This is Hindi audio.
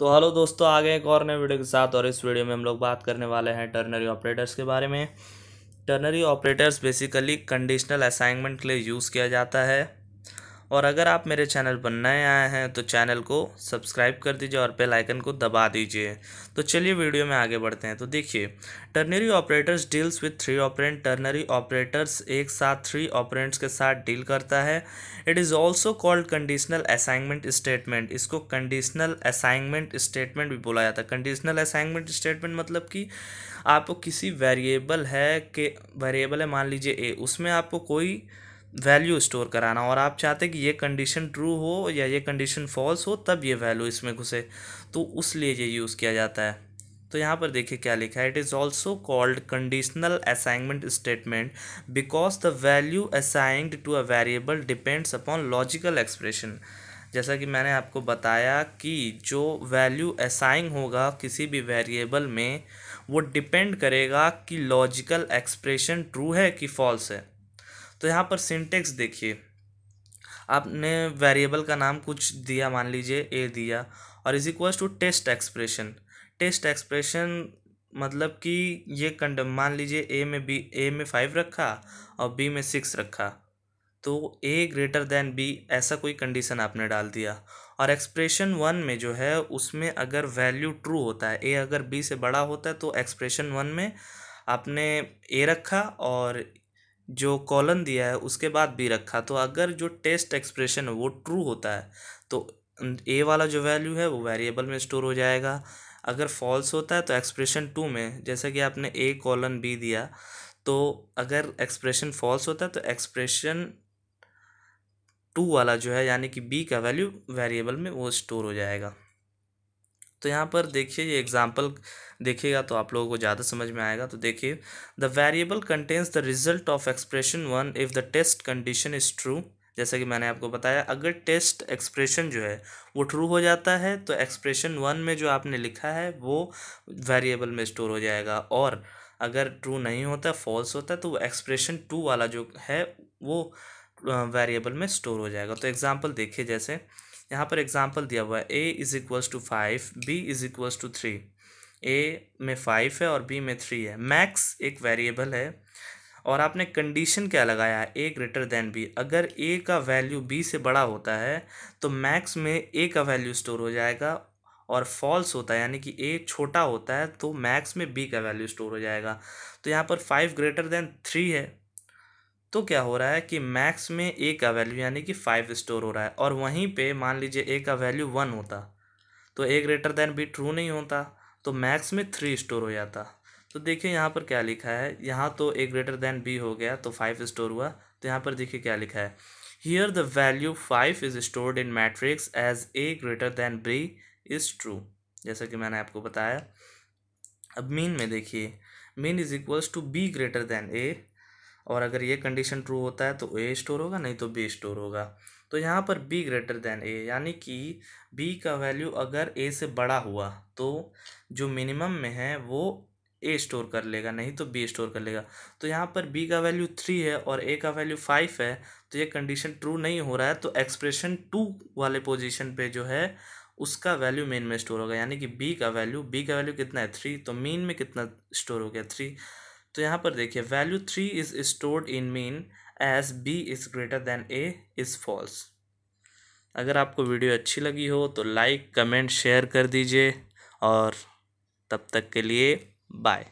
तो हेलो दोस्तों, आ गए एक और नए वीडियो के साथ। और इस वीडियो में हम लोग बात करने वाले हैं टर्नरी ऑपरेटर्स के बारे में। Ternary operators basically conditional assignment के लिए यूज़ किया जाता है। और अगर आप मेरे चैनल पर नए आए हैं तो चैनल को सब्सक्राइब कर दीजिए और बेल आइकन को दबा दीजिए। तो चलिए वीडियो में आगे बढ़ते हैं। तो देखिए, ternary operators deals with three operand. Ternary operators एक साथ थ्री ऑपरेंड्स के साथ डील करता है। It is also called conditional assignment statement. इसको कंडीशनल असाइनमेंट स्टेटमेंट भी बोला जाता है। कंडीशनल असाइनमेंट स्टेटमेंट मतलब कि आपको किसी वेरिएबल है, मान लीजिए ए, उसमें आपको कोई वैल्यू स्टोर कराना और आप चाहते कि ये कंडीशन ट्रू हो या ये कंडीशन फॉल्स हो, तब ये वैल्यू इसमें घुसे, तो उस लिए ये यूज़ किया जाता है। तो यहाँ पर देखिए क्या लिखा है, it is also called conditional assignment statement because the value assigned to a variable depends upon logical expression. जैसा कि मैंने आपको बताया कि जो वैल्यू असाइन होगा किसी भी वेरिएबल में, वो डिपेंड करेगा कि लॉजिकल एक्सप्रेशन ट्रू है कि फॉल्स है। तो यहाँ पर सिंटेक्स देखिए, आपने वेरिएबल का नाम कुछ दिया, मान लीजिए ए दिया, और is equals to test expression. Test expression मतलब कि ये मान लीजिए ए में 5 रखा और बी में 6 रखा, तो ए ग्रेटर देन बी, ऐसा कोई कंडीशन आपने डाल दिया। और एक्सप्रेशन 1 में जो है उसमें अगर वैल्यू ट्रू होता है, ए अगर बी से बड़ा होता है, तो एक्सप्रेशन 1 में आपने ए रखा और जो कॉलन दिया है उसके बाद बी रखा। तो अगर जो टेस्ट एक्सप्रेशन है वो ट्रू होता है तो ए वाला जो वैल्यू है वो वेरिएबल में स्टोर हो जाएगा। अगर फॉल्स होता है तो एक्सप्रेशन 2 में, जैसे कि आपने ए कॉलन बी दिया, तो अगर एक्सप्रेशन फॉल्स होता है तो एक्सप्रेशन 2 वाला जो है यानी कि बी का वैल्यू वेरिएबल में वो स्टोर हो जाएगा। तो यहाँ पर देखिए, ये एग्जांपल देखिएगा तो आप लोगों को ज़्यादा समझ में आएगा। तो देखिए, the variable contains the result of expression 1 if the test condition is true. जैसे कि मैंने आपको बताया, अगर टेस्ट एक्सप्रेशन जो है वो ट्रू हो जाता है तो एक्सप्रेशन 1 में जो आपने लिखा है वो वेरिएबल में स्टोर हो जाएगा। और अगर ट्रू नहीं होता, फॉल्स होता है, तो वो एक्सप्रेशन 2 वाला जो है वो वेरिएबल में स्टोर हो जाएगा। तो एग्जाम्पल देखिए, जैसे यहाँ पर एग्जाम्पल दिया हुआ है, A is equals to 5, B is equals to 3। A में 5 है और बी में 3 है। मैक्स एक वेरिएबल है और आपने कंडीशन क्या लगाया है, ए ग्रेटर देन बी। अगर ए का वैल्यू बी से बड़ा होता है तो मैक्स में ए का वैल्यू स्टोर हो जाएगा, और फॉल्स होता है यानी कि ए छोटा होता है तो मैक्स में बी का वैल्यू स्टोर हो जाएगा। तो यहाँ पर 5 ग्रेटर देन 3 है, तो क्या हो रहा है कि मैक्स में ए का वैल्यू यानी कि 5 स्टोर हो रहा है। और वहीं पे मान लीजिए ए का वैल्यू 1 होता तो ए ग्रेटर देन बी ट्रू नहीं होता, तो मैक्स में 3 स्टोर हो जाता। तो देखिए यहाँ पर क्या लिखा है, यहाँ तो ए ग्रेटर देन बी हो गया तो 5 स्टोर हुआ। तो यहाँ पर देखिए क्या लिखा है, here the value 5 is stored in matrix as A greater than B is true, जैसा कि मैंने आपको बताया। अब मीन में देखिए, mean is equals to B greater than A, और अगर ये कंडीशन ट्रू होता है तो ए स्टोर होगा, नहीं तो बी स्टोर होगा। तो यहाँ पर बी ग्रेटर देन ए यानी कि बी का वैल्यू अगर ए से बड़ा हुआ तो जो मिनिमम में है वो ए स्टोर कर लेगा, नहीं तो बी स्टोर कर लेगा। तो यहाँ पर बी का वैल्यू 3 है और ए का वैल्यू 5 है, तो ये कंडीशन ट्रू नहीं हो रहा है, तो एक्सप्रेशन 2 वाले पोजीशन पे जो है उसका वैल्यू मेन में स्टोर होगा, यानी कि बी का वैल्यू कितना है 3, तो मीन में कितना स्टोर हो गया 3। तो यहाँ पर देखिए, value 3 is stored in mean as B is greater than A is false. अगर आपको वीडियो अच्छी लगी हो तो लाइक कमेंट शेयर कर दीजिए, और तब तक के लिए बाय।